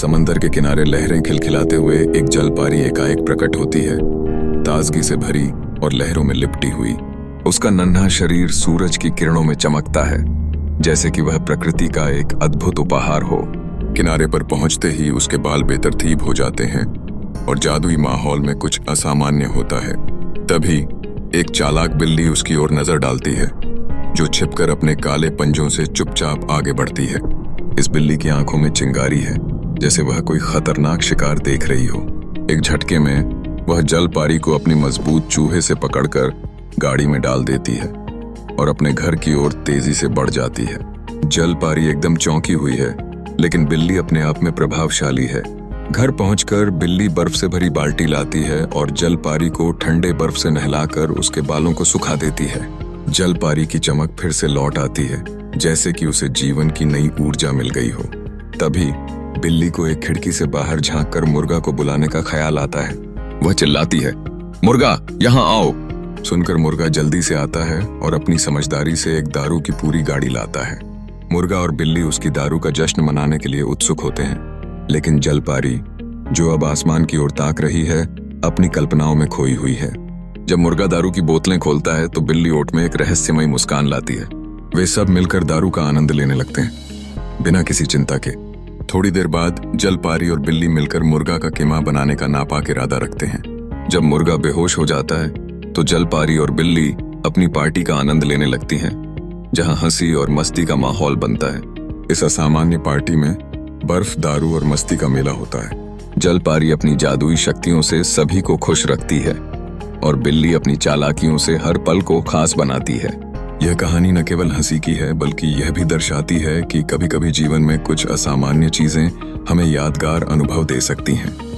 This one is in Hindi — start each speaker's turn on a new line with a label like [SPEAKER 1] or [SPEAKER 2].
[SPEAKER 1] समंदर के किनारे लहरें खिलखिलाते हुए एक जलपारी एकाएक प्रकट होती है, ताजगी से भरी और लहरों में लिपटी हुई। उसका नन्हा शरीर सूरज की किरणों में चमकता है, जैसे कि वह प्रकृति का एक अद्भुत उपहार हो। किनारे पर पहुंचते ही उसके बाल बेतरतीब हो जाते हैं और जादुई माहौल में कुछ असामान्य होता है। तभी एक चालाक बिल्ली उसकी ओर नजर डालती है, जो छिपकर अपने काले पंजों से चुपचाप आगे बढ़ती है। इस बिल्ली की आंखों में चिंगारी है, जैसे वह कोई खतरनाक शिकार देख रही हो। एक झटके में वह जलपारी को अपनी मजबूत चूहे से पकड़कर गाड़ी में डाल देती है और अपने घर की ओर तेजी से बढ़ जाती है। जलपारी एकदम चौंकी हुई है, लेकिन बिल्ली अपने आप में प्रभावशाली है। घर पहुंचकर बिल्ली बर्फ से भरी बाल्टी लाती है और जलपारी को ठंडे बर्फ से नहलाकर उसके बालों को सुखा देती है। जलपारी की चमक फिर से लौट आती है, जैसे कि उसे जीवन की नई ऊर्जा मिल गई हो। तभी बिल्ली को एक खिड़की से बाहर झांककर मुर्गा को बुलाने का ख्याल आता है। वह चिल्लाती है, मुर्गा, यहाँ आओ। सुनकर मुर्गा जल्दी से आता है और अपनी समझदारी से एक दारू की पूरी गाड़ी लाता है। मुर्गा और बिल्ली उसकी दारू का जश्न मनाने के लिए उत्सुक होते हैं, लेकिन जलपारी, जो अब आसमान की ओर ताक रही है, अपनी कल्पनाओं में खोई हुई है। जब मुर्गा दारू की बोतलें खोलता है तो बिल्ली ओट में एक रहस्यमयी मुस्कान लाती है। वे सब मिलकर दारू का आनंद लेने लगते हैं, बिना किसी चिंता के। थोड़ी देर बाद जलपारी और बिल्ली मिलकर मुर्गा का कीमा बनाने का नापाक इरादा रखते हैं। जब मुर्गा बेहोश हो जाता है तो जलपारी और बिल्ली अपनी पार्टी का आनंद लेने लगती हैं, जहां हंसी और मस्ती का माहौल बनता है। इस असामान्य पार्टी में बर्फ, दारू और मस्ती का मेला होता है। जलपारी अपनी जादुई शक्तियों से सभी को खुश रखती है और बिल्ली अपनी चालाकियों से हर पल को खास बनाती है। यह कहानी न केवल हंसी की है, बल्कि यह भी दर्शाती है कि कभी-कभी जीवन में कुछ असामान्य चीजें हमें यादगार अनुभव दे सकती हैं।